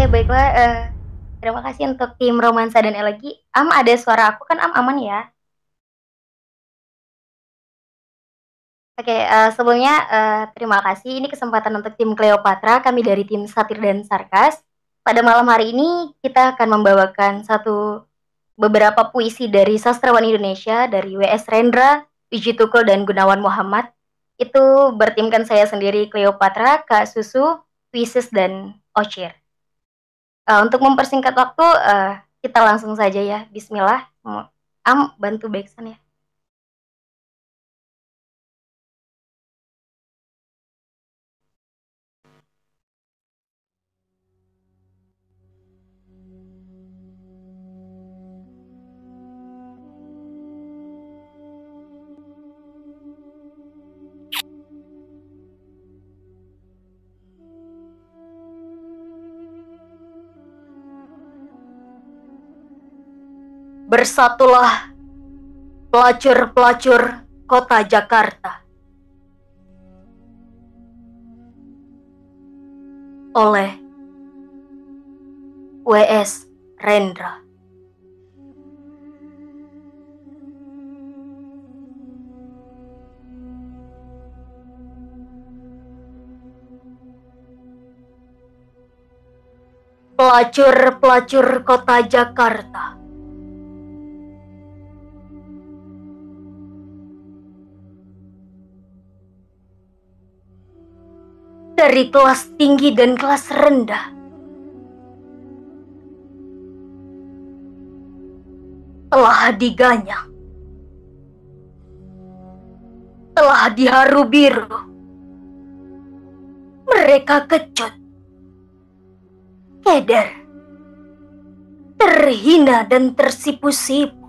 baiklah. Terima kasih untuk tim Romansa dan Elegi. Ada suara aku kan, aman ya? Oke, sebelumnya terima kasih. Ini kesempatan untuk tim Cleopatra, kami dari tim Satir dan Sarkas. Pada malam hari ini kita akan membawakan beberapa puisi dari sastrawan Indonesia, dari W.S. Rendra, Wiji Tukul, dan Gunawan Muhammad. Itu bertimkan saya sendiri, Cleopatra, Kak Susu, Wisis, dan Ocir. Untuk mempersingkat waktu, kita langsung saja ya. Bismillah. Bantu backsound ya. Bersatulah pelacur-pelacur kota Jakarta. Oleh W.S. Rendra. Pelacur-pelacur kota Jakarta. Dari kelas tinggi dan kelas rendah, telah diganyang, telah diharu biru. Mereka kecut, keder, terhina dan tersipu-sipu.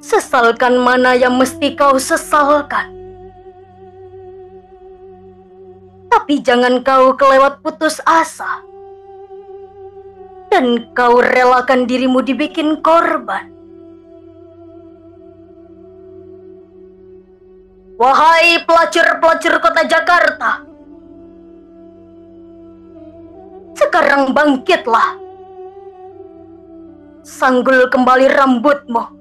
Sesalkan mana yang mesti kau sesalkan. Tapi jangan kau kelewat putus asa. Dan kau relakan dirimu dibikin korban. Wahai pelacur-pelacur kota Jakarta, sekarang bangkitlah. Sanggul kembali rambutmu.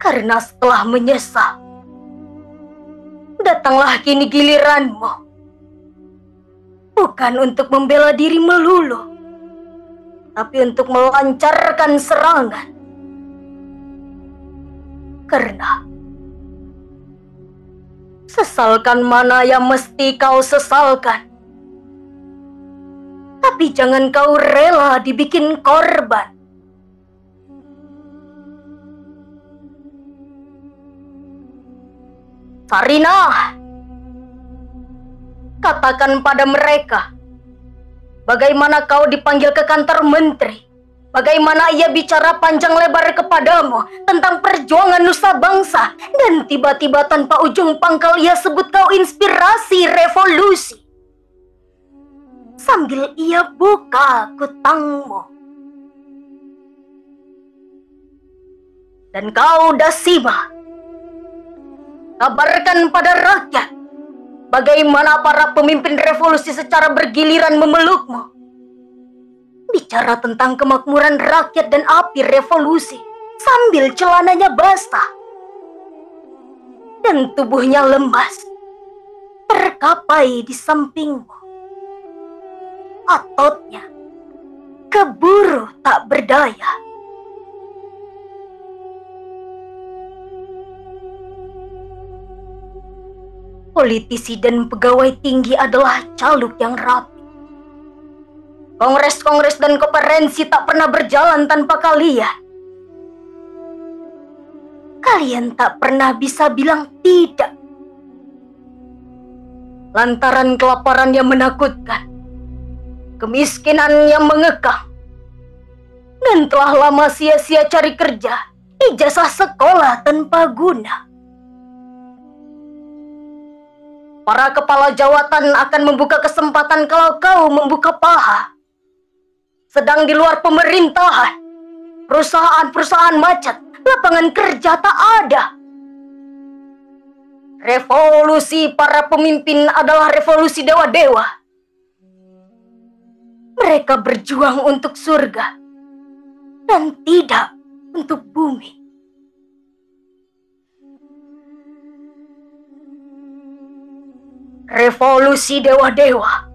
Karena setelah menyesal, datanglah kini giliranmu. Bukan untuk membela diri melulu, tapi untuk melancarkan serangan. Karena sesalkan mana yang mesti kau sesalkan. Tapi jangan kau rela dibikin korban. Sarinah, katakan pada mereka, bagaimana kau dipanggil ke kantor menteri, bagaimana ia bicara panjang lebar kepadamu tentang perjuangan nusa bangsa, dan tiba-tiba tanpa ujung pangkal ia sebut kau inspirasi revolusi. Sambil ia buka kutangmu. Dan kau Dasima, kabarkan pada rakyat bagaimana para pemimpin revolusi secara bergiliran memelukmu. Bicara tentang kemakmuran rakyat dan api revolusi sambil celananya basah dan tubuhnya lemas terkapai di sampingmu. Ototnya keburu tak berdaya. Politisi dan pegawai tinggi adalah caluk yang rapi. Kongres-kongres dan konferensi tak pernah berjalan tanpa kalian. Kalian tak pernah bisa bilang tidak. Lantaran kelaparan yang menakutkan, kemiskinan yang mengekang, dan telah lama sia-sia cari kerja, ijazah sekolah tanpa guna. Para kepala jawatan akan membuka kesempatan kalau kau membuka paha. Sedang di luar pemerintahan, perusahaan-perusahaan macet, lapangan kerja tak ada. Revolusi para pemimpin adalah revolusi dewa-dewa. Mereka berjuang untuk surga dan tidak untuk bumi. Revolusi dewa-dewa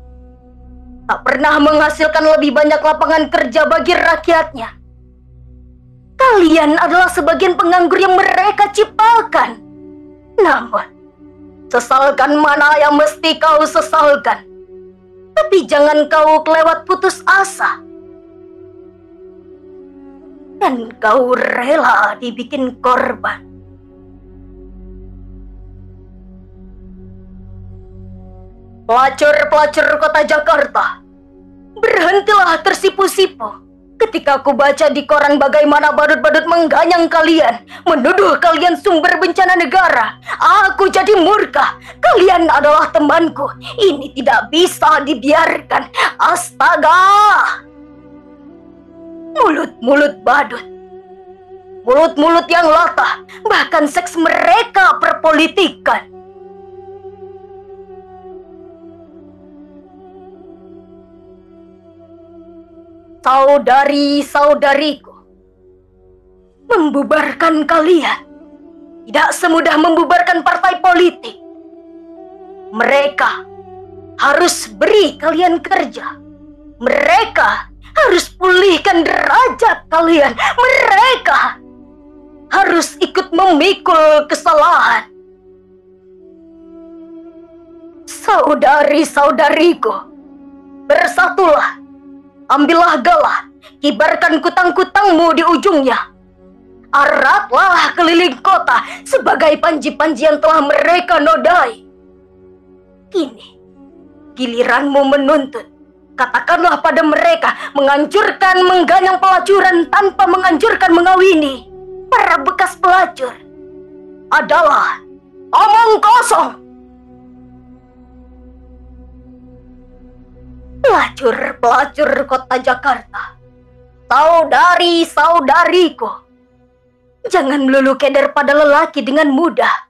tak pernah menghasilkan lebih banyak lapangan kerja bagi rakyatnya. Kalian adalah sebagian penganggur yang mereka ciptakan. Namun, sesalkan mana yang mesti kau sesalkan. Tapi jangan kau kelewat putus asa. Dan kau rela dibikin korban. Pelacur-pelacur kota Jakarta, berhentilah tersipu-sipu ketika aku baca di koran bagaimana badut-badut mengganyang kalian, menuduh kalian sumber bencana negara. Aku jadi murka. Kalian adalah temanku. Ini tidak bisa dibiarkan. Astaga! Mulut-mulut badut, mulut-mulut yang latah, bahkan seks mereka perpolitikan. Saudari-saudariku, membubarkan kalian tidak semudah membubarkan partai politik. Mereka harus beri kalian kerja. Mereka harus pulihkan derajat kalian. Mereka harus ikut memikul kesalahan. Saudari-saudariku, bersatulah. Ambillah galah, kibarkan kutang-kutangmu di ujungnya. Aratlah keliling kota sebagai panji-panji yang telah mereka nodai. Kini, giliranmu menuntut. Katakanlah pada mereka, menganjurkan mengganyang pelacuran tanpa menganjurkan mengawini para bekas pelacur adalah omong kosong. Pelacur-pelacur kota Jakarta, saudari-saudariku, jangan melulu keder pada lelaki dengan mudah.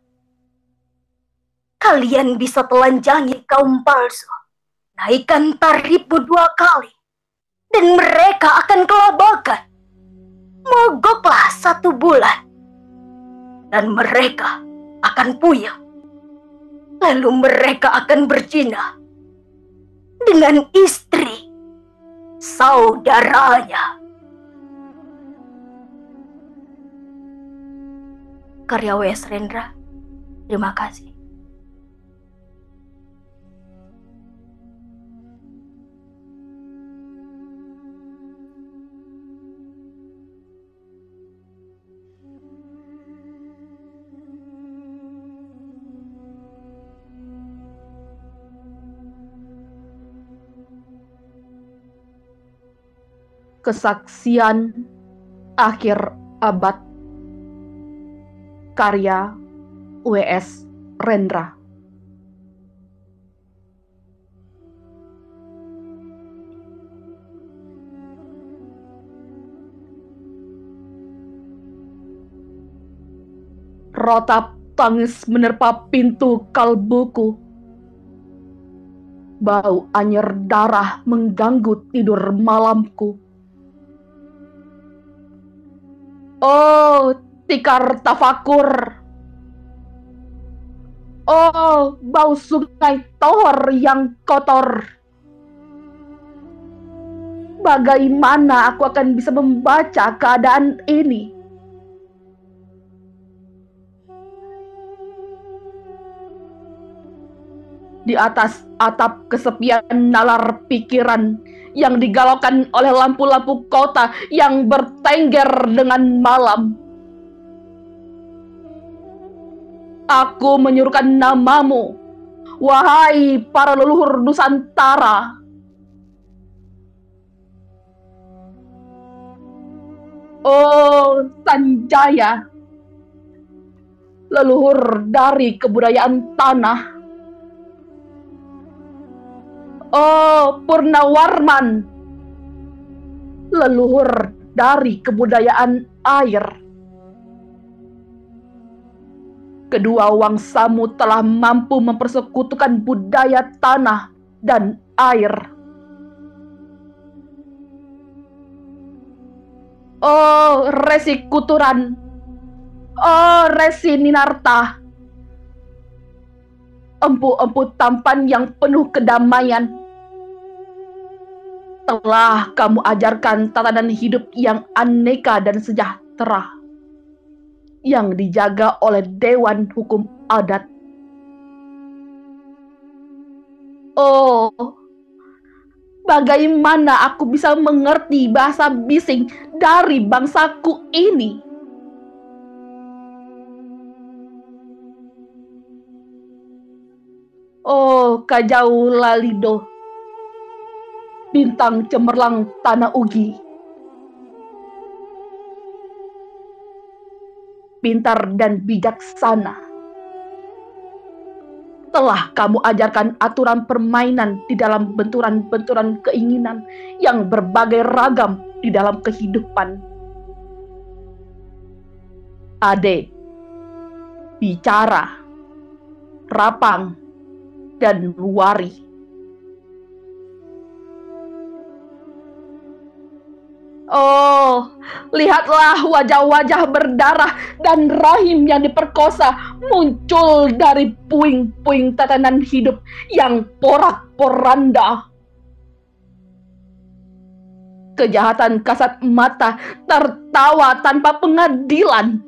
Kalian bisa telanjangi kaum palsu, naikkan tarifmu 2 kali, dan mereka akan kelabakan. Mogoklah 1 bulan, dan mereka akan puyeng. Lalu mereka akan berzina dengan istri saudaranya. Karya W.S. Rendra. Terima kasih. Kesaksian Akhir Abad, karya W.S. Rendra. Rotap tangis menerpa pintu kalbuku. Bau anyer darah mengganggu tidur malamku. Oh, tikar tafakur. Oh, bau sungai Tohor yang kotor. Bagaimana aku akan bisa membaca keadaan ini? Di atas atap kesepian nalar pikiran yang digalaukan oleh lampu-lampu kota yang bertengger dengan malam. Aku menyuruhkan namamu, wahai para leluhur Nusantara. Oh, Sanjaya, leluhur dari kebudayaan tanah. Oh, Purnawarman, leluhur dari kebudayaan air. Kedua wangsamu telah mampu mempersekutukan budaya tanah dan air. Oh, Resi Kuturan. Oh, Resi Ninarta. Empu-empu tampan yang penuh kedamaian. Telah kamu ajarkan tatanan hidup yang aneka dan sejahtera, yang dijaga oleh Dewan Hukum Adat. Oh, bagaimana aku bisa mengerti bahasa bising dari bangsaku ini? Oh, Kajau Lalido, bintang cemerlang tanah Ugi. Pintar dan bijaksana. Telah kamu ajarkan aturan permainan di dalam benturan-benturan keinginan yang berbagai ragam di dalam kehidupan. Ade, bicara, rapang, dan luari. Oh, lihatlah wajah-wajah berdarah dan rahim yang diperkosa muncul dari puing-puing tatanan hidup yang porak-poranda. Kejahatan kasat mata tertawa tanpa pengadilan.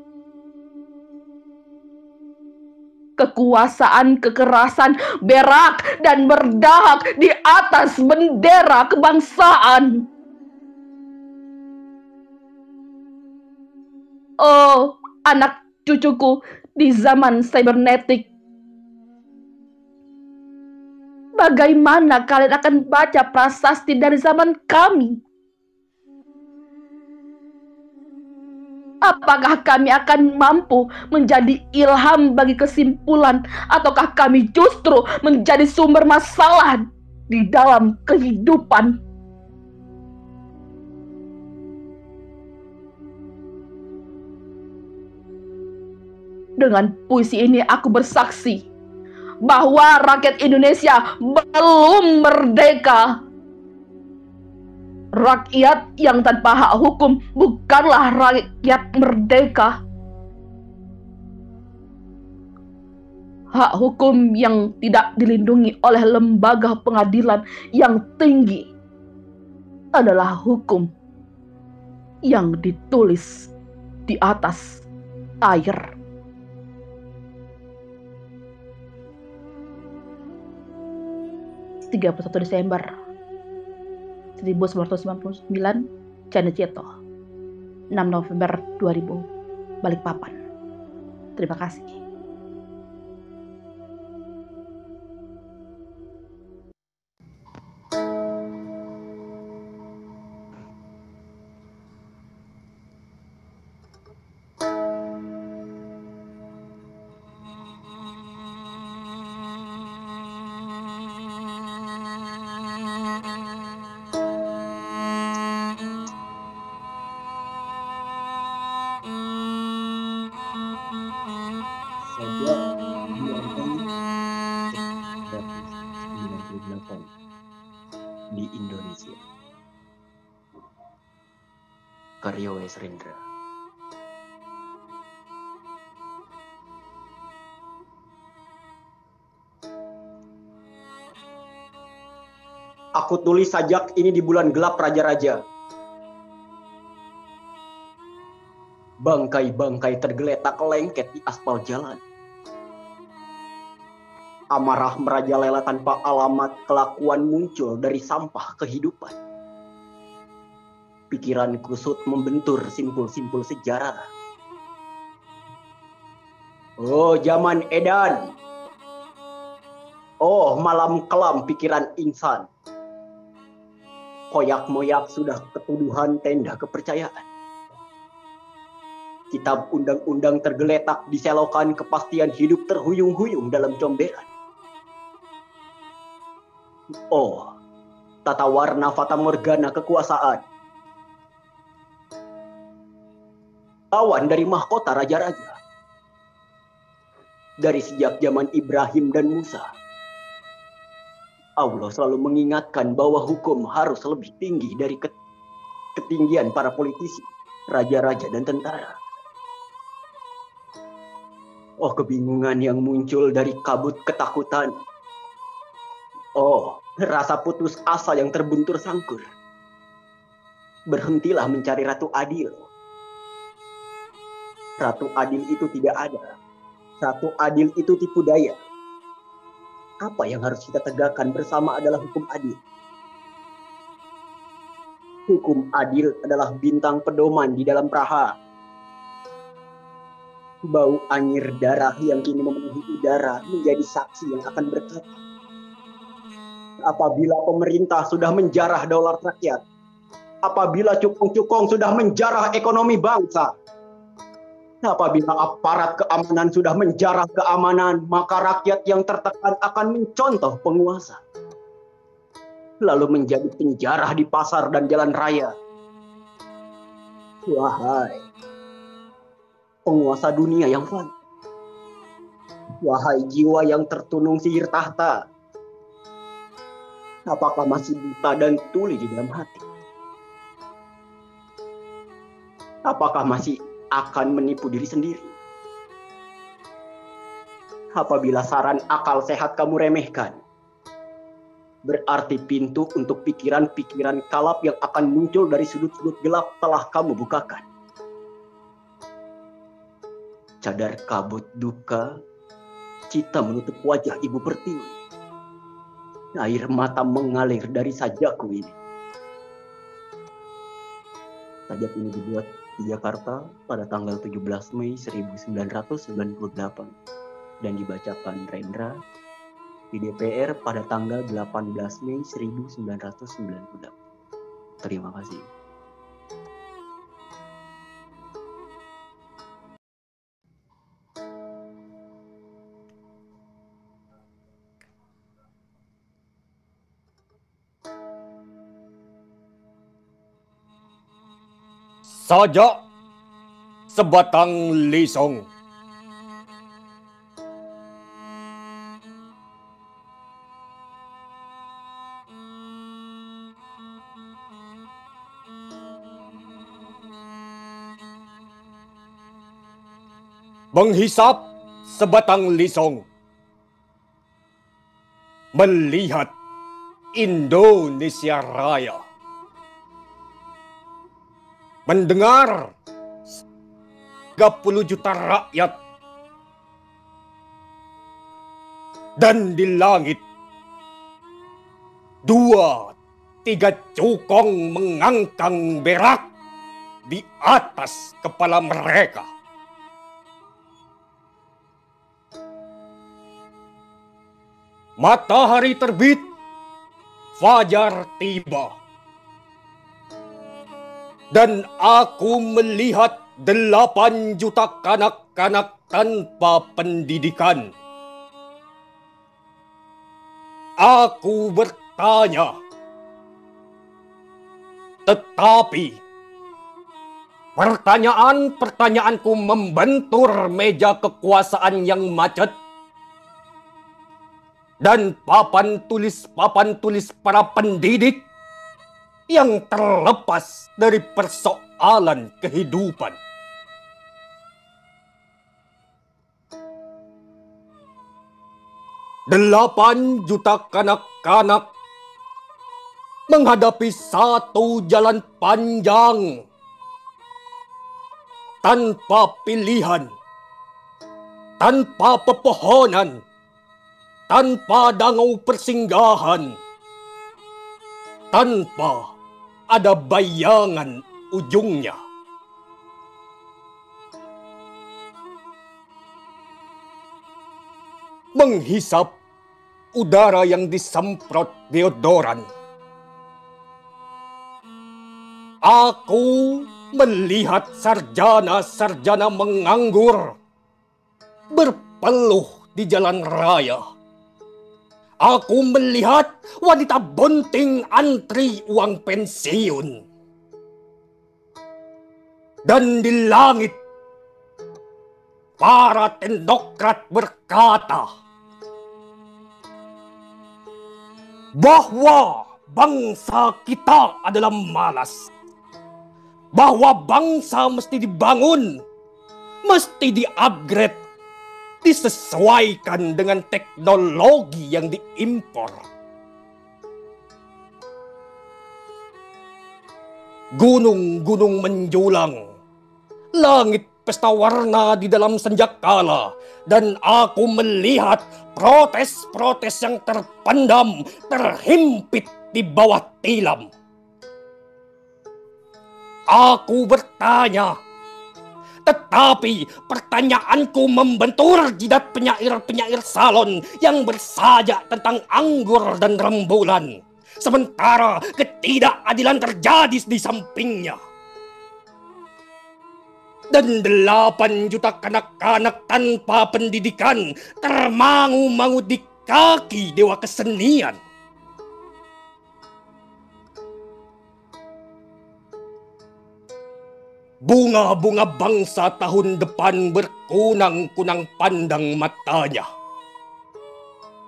Kekuasaan kekerasan berak dan berdahak di atas bendera kebangsaan. Oh, anak cucuku di zaman cybernetik. Bagaimana kalian akan baca prasasti dari zaman kami? Apakah kami akan mampu menjadi ilham bagi kesimpulan, ataukah kami justru menjadi sumber masalah di dalam kehidupan? Dengan puisi ini aku bersaksi bahwa rakyat Indonesia belum merdeka. Rakyat yang tanpa hak hukum bukanlah rakyat merdeka. Hak hukum yang tidak dilindungi oleh lembaga pengadilan yang tinggi adalah hukum yang ditulis di atas air. 31 Desember 1999, Janeceto. 6 November 2000, Balikpapan. Terima kasih. Di Indonesia. Karya W. Rendra. Aku tulis sajak ini di bulan gelap raja-raja. Bangkai-bangkai tergeletak lengket di aspal jalan. Amarah merajalela tanpa alamat, kelakuan muncul dari sampah kehidupan. Pikiran kusut membentur simpul-simpul sejarah. Oh, zaman edan. Oh, malam kelam pikiran insan. Koyak-moyak sudah ketuduhan tenda kepercayaan. Kitab undang-undang tergeletak di selokan kepastian hidup terhuyung-huyung dalam comberan. Oh, tata warna fata morgana kekuasaan. Awan dari mahkota raja-raja. Dari sejak zaman Ibrahim dan Musa, Allah selalu mengingatkan bahwa hukum harus lebih tinggi dari ketinggian para politisi, raja-raja, dan tentara. Oh, kebingungan yang muncul dari kabut ketakutan. Oh, rasa putus asa yang terbuntur sangkur. Berhentilah mencari Ratu Adil. Ratu Adil itu tidak ada. Ratu Adil itu tipu daya. Apa yang harus kita tegakkan bersama adalah hukum adil. Hukum adil adalah bintang pedoman di dalam praha. Bau anyir darah yang kini memenuhi udara menjadi saksi yang akan berkata, apabila pemerintah sudah menjarah daulat rakyat, apabila cukong-cukong sudah menjarah ekonomi bangsa, apabila aparat keamanan sudah menjarah keamanan, maka rakyat yang tertekan akan mencontoh penguasa, lalu menjadi penjarah di pasar dan jalan raya. Wahai penguasa dunia yang fana, wahai jiwa yang tertunung sihir tahta, apakah masih buta dan tuli di dalam hati? Apakah masih akan menipu diri sendiri? Apabila saran akal sehat kamu remehkan, berarti pintu untuk pikiran-pikiran kalap yang akan muncul dari sudut-sudut gelap telah kamu bukakan. Cadar kabut duka, cita menutup wajah ibu pertiwi. Air mata mengalir dari sajakku ini. Sajak ini dibuat di Jakarta pada tanggal 17 Mei 1998 dan dibacakan Rendra di DPR pada tanggal 18 Mei 1998. Terima kasih. Sajak sebatang lisong. Menghisap sebatang lisong. Melihat Indonesia Raya. Mendengar 30 juta rakyat. Dan di langit 2-3 cukong mengangkang berak di atas kepala mereka. Matahari terbit, fajar tiba. Dan aku melihat 8 juta kanak-kanak tanpa pendidikan. Aku bertanya, tetapi pertanyaan-pertanyaanku membentur meja kekuasaan yang macet. Dan papan tulis para pendidik yang terlepas dari persoalan kehidupan. Delapan juta kanak-kanak menghadapi satu jalan panjang tanpa pilihan, tanpa pepohonan, tanpa dangau persinggahan, tanpa ada bayangan ujungnya. Menghisap udara yang disemprot deodoran. Aku melihat sarjana-sarjana menganggur, berpeluh di jalan raya. Aku melihat wanita bunting antri uang pensiun. Dan di langit para teknokrat berkata bahwa bangsa kita adalah malas, bahwa bangsa mesti dibangun, mesti di-upgrade, disesuaikan dengan teknologi yang diimpor. Gunung-gunung menjulang, langit pesta warna di dalam senjakala, dan aku melihat protes-protes yang terpendam, terhimpit di bawah tilam. Aku bertanya, tetapi pertanyaanku membentur jidat penyair-penyair salon yang bersajak tentang anggur dan rembulan, sementara ketidakadilan terjadi di sampingnya. Dan 8 juta kanak-kanak tanpa pendidikan termangu-mangu di kaki dewa kesenian. Bunga-bunga bangsa tahun depan berkunang-kunang pandang matanya.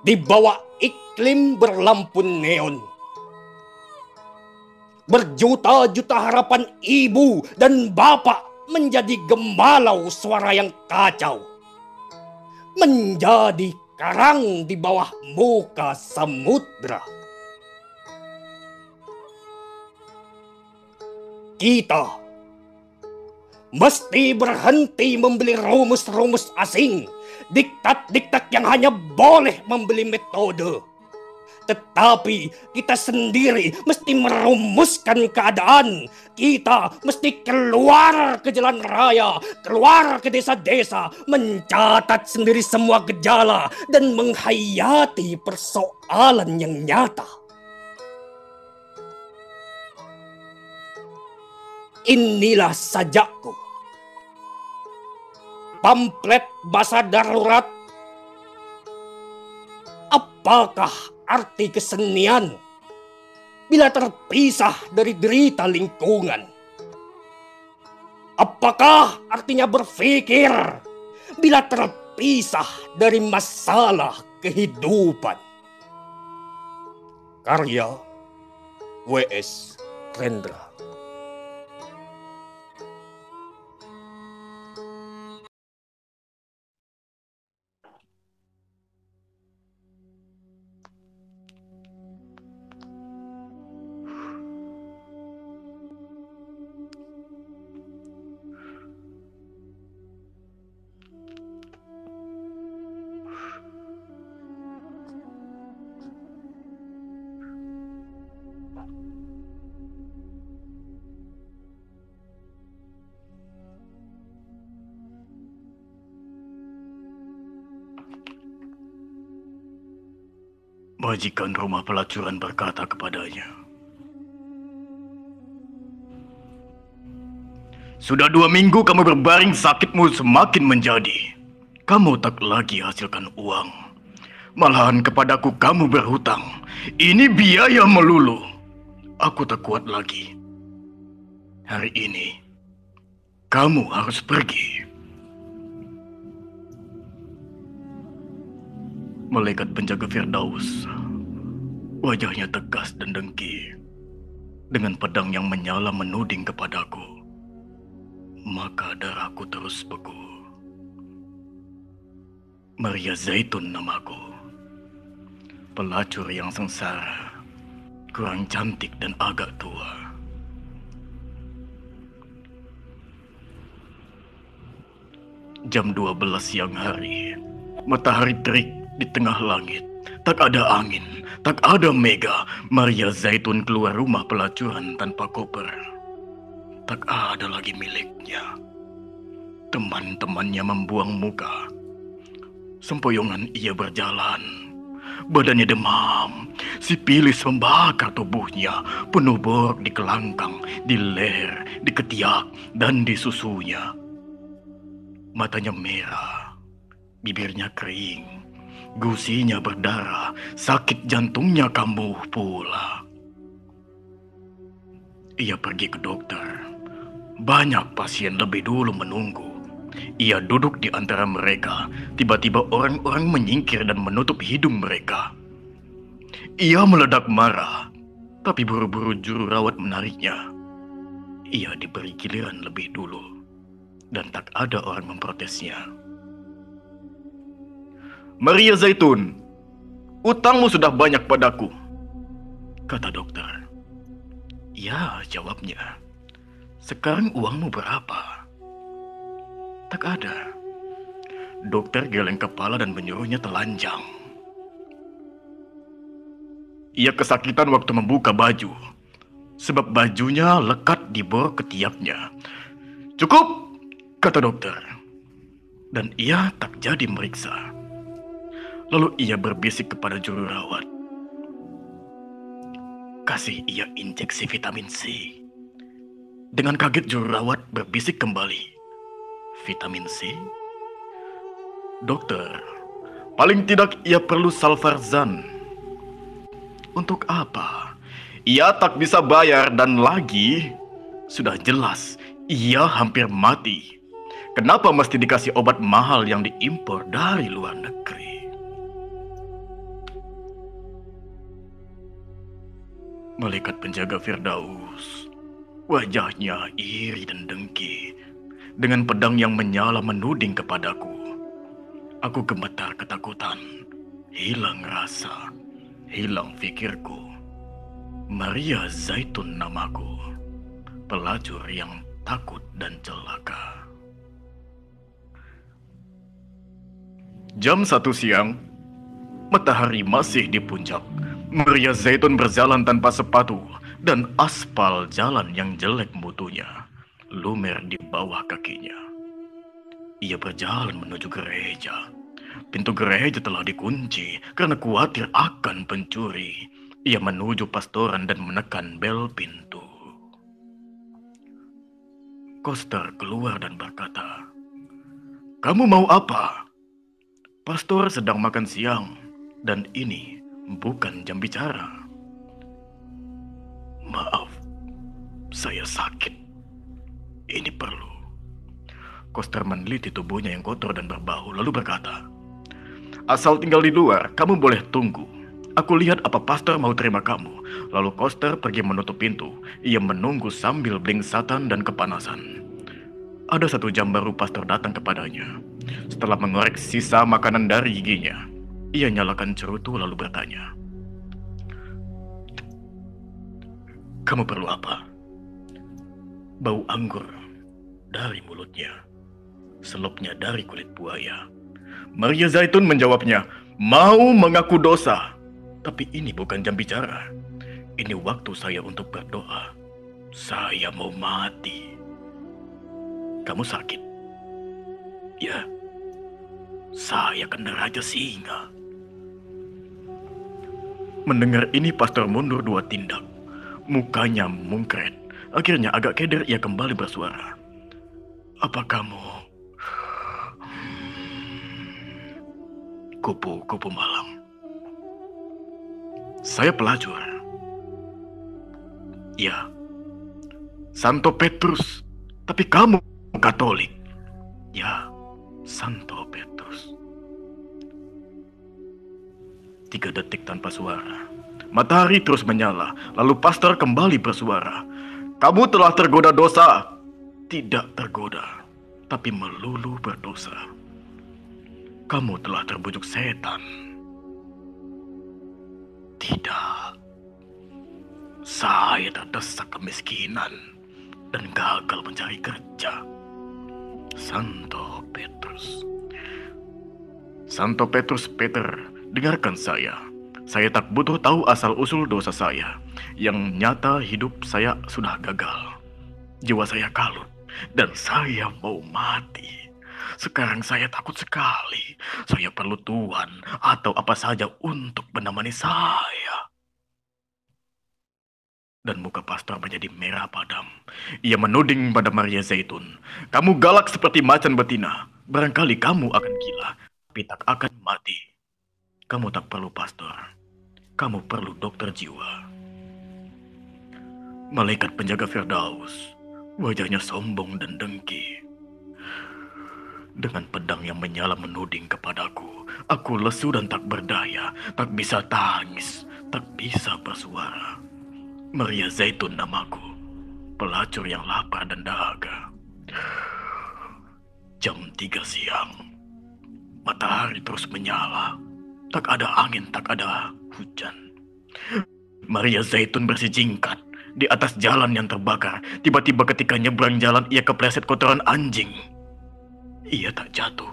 Di bawah iklim berlampun neon. Berjuta-juta harapan ibu dan bapak menjadi gemalau suara yang kacau. Menjadi karang di bawah muka samudra. Kita mesti berhenti membeli rumus-rumus asing, diktat-diktat yang hanya boleh membeli metode. Tetapi kita sendiri mesti merumuskan keadaan. Kita mesti keluar ke jalan raya, keluar ke desa-desa, mencatat sendiri semua gejala dan menghayati persoalan yang nyata. Inilah sajakku. Pamflet bahasa darurat. Apakah arti kesenian bila terpisah dari derita lingkungan? Apakah artinya berpikir bila terpisah dari masalah kehidupan? Karya W.S. Rendra. Majikan rumah pelacuran berkata kepadanya, "Sudah 2 minggu kamu berbaring, sakitmu semakin menjadi. Kamu tak lagi hasilkan uang. Malahan kepadaku kamu berhutang. Ini biaya melulu. Aku tak kuat lagi. Hari ini, kamu harus pergi." Malaikat penjaga Firdaus, wajahnya tegas dan dengki, dengan pedang yang menyala menuding kepadaku. Maka darahku terus beku. Maria Zaitun namaku, pelacur yang sengsara, kurang cantik dan agak tua. Jam 12 siang hari, matahari terik di tengah langit. Tak ada angin, tak ada mega. Maria Zaitun keluar rumah pelacuran tanpa koper. Tak ada lagi miliknya. Teman-temannya membuang muka. Sempoyongan ia berjalan. Badannya demam. Sipilis membakar tubuhnya. Penuh borok di kelangkang, di leher, di ketiak, dan di susunya. Matanya merah. Bibirnya kering. Gusinya berdarah, sakit jantungnya kambuh pula. Ia pergi ke dokter. Banyak pasien lebih dulu menunggu. Ia duduk di antara mereka. Tiba-tiba orang-orang menyingkir dan menutup hidung mereka. Ia meledak marah, tapi buru-buru juru rawat menariknya. Ia diberi giliran lebih dulu, dan tak ada orang memprotesnya. "Maria Zaitun, utangmu sudah banyak padaku," kata dokter. "Ya," jawabnya. "Sekarang uangmu berapa?" Tak ada. Dokter geleng kepala dan menyuruhnya telanjang. Ia kesakitan waktu membuka baju, sebab bajunya lekat di bor ketiaknya. "Cukup," kata dokter. Dan ia tak jadi meriksa. Lalu ia berbisik kepada juru rawat. "Kasih ia injeksi vitamin C." Dengan kaget juru rawat berbisik kembali. "Vitamin C? Dokter, paling tidak ia perlu Salvarzan." "Untuk apa? Ia tak bisa bayar dan lagi sudah jelas ia hampir mati. Kenapa mesti dikasih obat mahal yang diimpor dari luar negeri?" Malaikat penjaga Firdaus, wajahnya iri dan dengki. Dengan pedang yang menyala menuding kepadaku. Aku gemetar ketakutan. Hilang rasa. Hilang pikirku. Maria Zaitun namaku. Pelacur yang takut dan celaka. Jam 1 siang. Matahari masih di puncak. Maria Zaitun berjalan tanpa sepatu. Dan aspal jalan yang jelek mutunya lumer di bawah kakinya. Ia berjalan menuju gereja. Pintu gereja telah dikunci karena khawatir akan pencuri. Ia menuju pastoran dan menekan bel pintu. Koster keluar dan berkata, "Kamu mau apa?" "Pastor sedang makan siang dan ini bukan jam bicara." "Maaf, saya sakit. Ini perlu." Koster meneliti tubuhnya yang kotor dan berbau, lalu berkata, "Asal tinggal di luar, kamu boleh tunggu. Aku lihat apa pastor mau terima kamu." Lalu Koster pergi menutup pintu. Ia menunggu sambil blingsatan dan kepanasan. Ada 1 jam baru pastor datang kepadanya. Setelah mengorek sisa makanan dari giginya, ia nyalakan cerutu lalu bertanya, "Kamu perlu apa?" Bau anggur dari mulutnya, selopnya dari kulit buaya. Maria Zaitun menjawabnya, "Mau mengaku dosa, tapi ini bukan jam bicara. Ini waktu saya untuk berdoa. Saya mau mati." "Kamu sakit?" "Ya, saya kena raja singa." Mendengar ini pastor mundur 2 tindak. Mukanya mungkret. Akhirnya agak keder ia kembali bersuara, "Apa kamu kupu-kupu malam?" "Saya pelacur." "Ya, Santo Petrus. Tapi kamu Katolik." "Ya, Santo Petrus." 3 detik tanpa suara. Matahari terus menyala. Lalu pastor kembali bersuara, "Kamu telah tergoda dosa." "Tidak tergoda, tapi melulu berdosa." "Kamu telah terbujuk setan." "Tidak. Saya terdesak kemiskinan dan gagal mencari kerja." "Santo Petrus." "Santo Petrus Peter, dengarkan saya. Saya tak butuh tahu asal-usul dosa saya. Yang nyata hidup saya sudah gagal. Jiwa saya kalut dan saya mau mati. Sekarang saya takut sekali. Saya perlu Tuhan atau apa saja untuk menemani saya." Dan muka pastor menjadi merah padam. Ia menuding pada Maria Zaitun, "Kamu galak seperti macan betina. Barangkali kamu akan gila, tapi tak akan mati. Kamu tak perlu pastor. Kamu perlu dokter jiwa." Malaikat penjaga Firdaus, wajahnya sombong dan dengki. Dengan pedang yang menyala menuding kepadaku, aku lesu dan tak berdaya, tak bisa tangis, tak bisa bersuara. Maria Zaitun namaku, pelacur yang lapar dan dahaga. Jam 3 siang, matahari terus menyala. Tak ada angin, tak ada hujan. Maria Zaitun bersijingkat di atas jalan yang terbakar. Tiba-tiba ketika nyebrang jalan, ia kepleset kotoran anjing. Ia tak jatuh,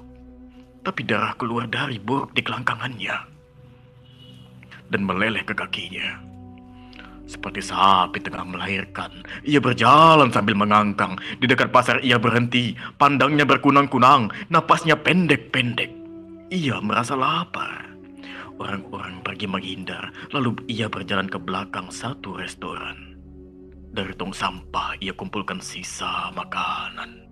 tapi darah keluar dari borok di kelangkangannya dan meleleh ke kakinya. Seperti sapi tengah melahirkan, ia berjalan sambil mengangkang. Di dekat pasar ia berhenti, pandangnya berkunang-kunang, napasnya pendek-pendek. Ia merasa lapar. Orang-orang pergi menghindar, lalu ia berjalan ke belakang satu restoran. Dari tong sampah ia kumpulkan sisa makanan.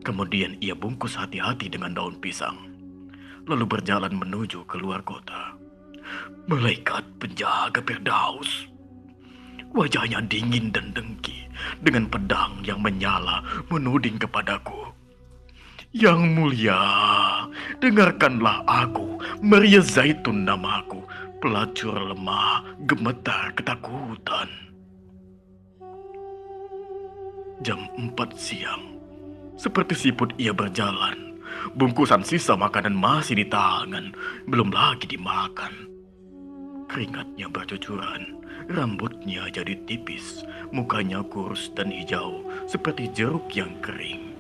Kemudian ia bungkus hati-hati dengan daun pisang, lalu berjalan menuju keluar kota. Malaikat penjaga Firdaus, wajahnya dingin dan dengki, dengan pedang yang menyala menuding kepadaku. Yang mulia, dengarkanlah aku, Maria Zaitun namaku, pelacur lemah, gemetar ketakutan. Jam 4 siang, seperti siput ia berjalan. Bungkusan sisa makanan masih di tangan, belum lagi dimakan. Keringatnya bercucuran, rambutnya jadi tipis, mukanya kurus dan hijau seperti jeruk yang kering.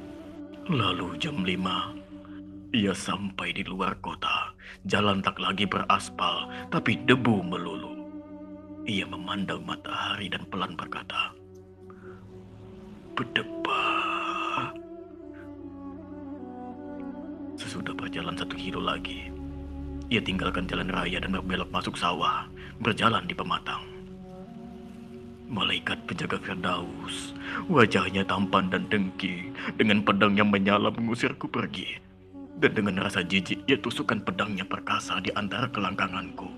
Lalu jam 5, ia sampai di luar kota. Jalan tak lagi beraspal, tapi debu melulu. Ia memandang matahari dan pelan berkata, "Berdebah." Sesudah berjalan 1 kilo lagi, ia tinggalkan jalan raya dan berbelok masuk sawah, berjalan di pematang. Malaikat penjaga Firdaus, wajahnya tampan dan dengki, dengan pedang yang menyala mengusirku pergi. Dan dengan rasa jijik, ia tusukkan pedangnya perkasa di antara kelangkanganku.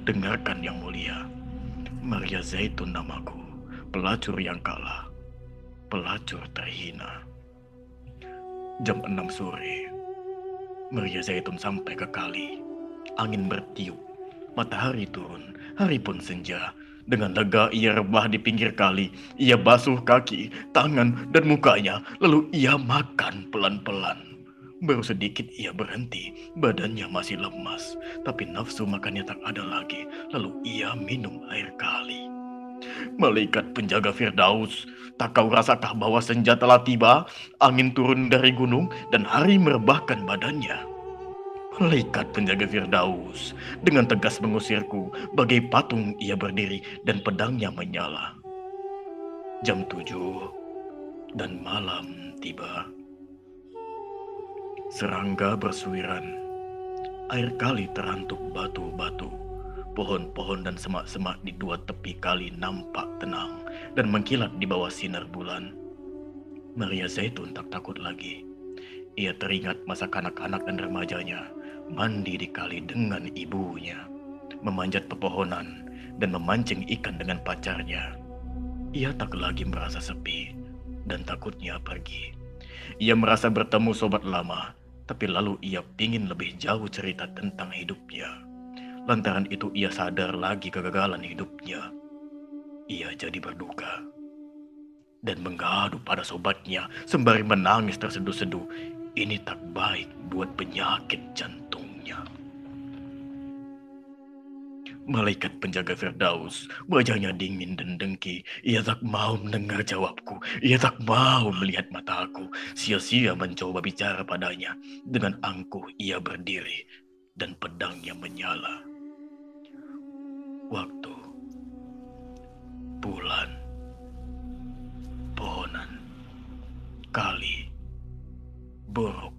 Dengarkan yang mulia, Maria Zaitun namaku, pelacur yang kalah, pelacur terhina. Jam 6 sore, Maria Zaitun sampai ke kali. Angin bertiup, matahari turun, hari pun senja. Dengan lega ia rebah di pinggir kali. Ia basuh kaki, tangan, dan mukanya. Lalu ia makan pelan-pelan. Baru sedikit ia berhenti, badannya masih lemas. Tapi nafsu makannya tak ada lagi. Lalu ia minum air kali. Malaikat penjaga Firdaus, tak kau rasakah bahwa senja telah tiba, angin turun dari gunung, dan hari merebahkan badannya? Malaikat penjaga Firdaus dengan tegas mengusirku, bagai patung ia berdiri dan pedangnya menyala. Jam 7 dan malam tiba. Serangga bersuiran, air kali terantuk batu-batu. Pohon-pohon dan semak-semak di 2 tepi kali nampak tenang dan mengkilat di bawah sinar bulan. Maria Zaitun tak takut lagi. Ia teringat masa kanak-kanak dan remajanya, mandi di kali dengan ibunya, memanjat pepohonan dan memancing ikan dengan pacarnya. Ia tak lagi merasa sepi dan takutnya pergi. Ia merasa bertemu sobat lama, tapi lalu ia ingin lebih jauh cerita tentang hidupnya. Lantaran itu ia sadar lagi kegagalan hidupnya. Ia jadi berduka dan mengadu pada sobatnya sembari menangis terseduh-seduh. Ini tak baik buat penyakit jantungnya. Malaikat penjaga Firdaus, wajahnya dingin dan dengki. Ia tak mau mendengar jawabku. Ia tak mau melihat mataku. Sia-sia mencoba bicara padanya. Dengan angkuh ia berdiri dan pedangnya menyala. Waktu, bulan, pohonan, kali, borok,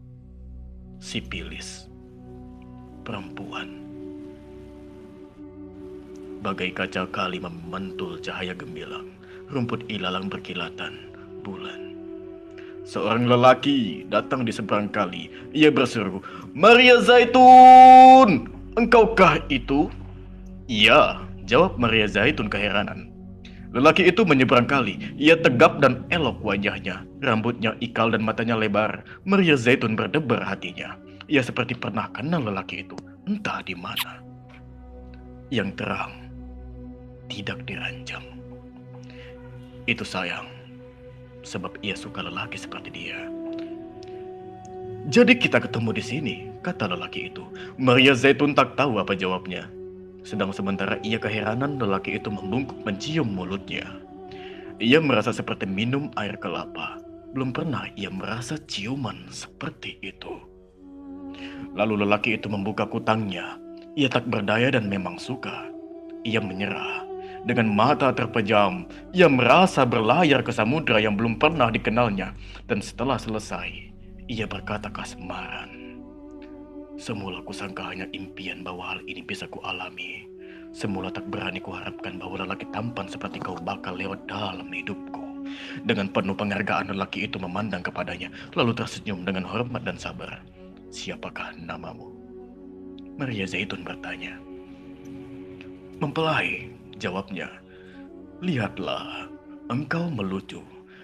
sipilis, perempuan. Bagai kaca kali memantul cahaya gemilang, rumput ilalang berkilatan, bulan. Seorang lelaki datang di seberang kali. Ia berseru, "Maria Zaitun, engkaukah itu?" "Iya," jawab Maria Zaitun keheranan. Lelaki itu menyeberang kali. Ia tegap dan elok wajahnya. Rambutnya ikal dan matanya lebar. Maria Zaitun berdebar hatinya. Ia seperti pernah kenal lelaki itu. Entah di mana. Yang terang. Tidak diranjang. Itu sayang. Sebab ia suka lelaki seperti dia. Jadi kita ketemu di sini, kata lelaki itu. Maria Zaitun tak tahu apa jawabnya. Sedang sementara ia keheranan, lelaki itu membungkuk mencium mulutnya. Ia merasa seperti minum air kelapa. Belum pernah ia merasa ciuman seperti itu. Lalu lelaki itu membuka kutangnya. Ia tak berdaya dan memang suka. Ia menyerah. Dengan mata terpejam, ia merasa berlayar ke samudera yang belum pernah dikenalnya. Dan setelah selesai, ia berkata kasmaran. Semula kusangka hanya impian bahwa hal ini bisa kualami. Semula tak berani kuharapkan bahwa lelaki tampan seperti kau bakal lewat dalam hidupku. Dengan penuh penghargaan lelaki itu memandang kepadanya, lalu tersenyum dengan hormat dan sabar. Siapakah namamu? Maria Zaitun bertanya. Mempelai, jawabnya. Lihatlah, engkau melucu.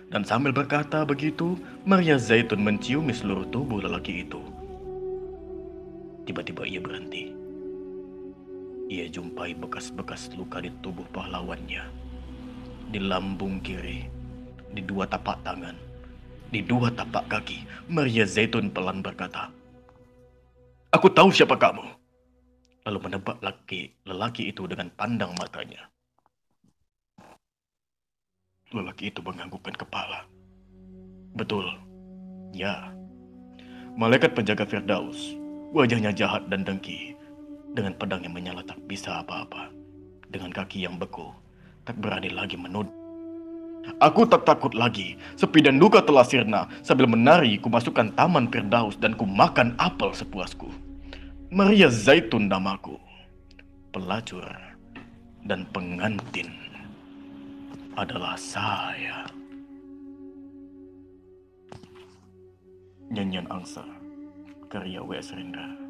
Dan sambil berkata begitu, Maria Zaitun menciumi seluruh tubuh lelaki itu. Tiba-tiba ia berhenti. Ia jumpai bekas-bekas luka di tubuh pahlawannya. Di lambung kiri, di dua tapak tangan, di dua tapak kaki. Maria Zaitun pelan berkata, "Aku tahu siapa kamu." Lalu menebak lelaki itu dengan pandang matanya. Lelaki itu menganggukkan kepala. Betul, ya. Malaikat penjaga Firdaus. Wajahnya jahat dan dengki. Dengan pedang yang menyala tak bisa apa-apa. Dengan kaki yang beku, tak berani lagi menuduk. Aku tak takut lagi. Sepi dan duka telah sirna. Sambil menari, ku masukkan taman Firdaus dan ku makan apel sepuasku. Maria Zaitun namaku. Pelacur dan pengantin adalah saya. Nyanyian Angsa, karya W.S. Rendra.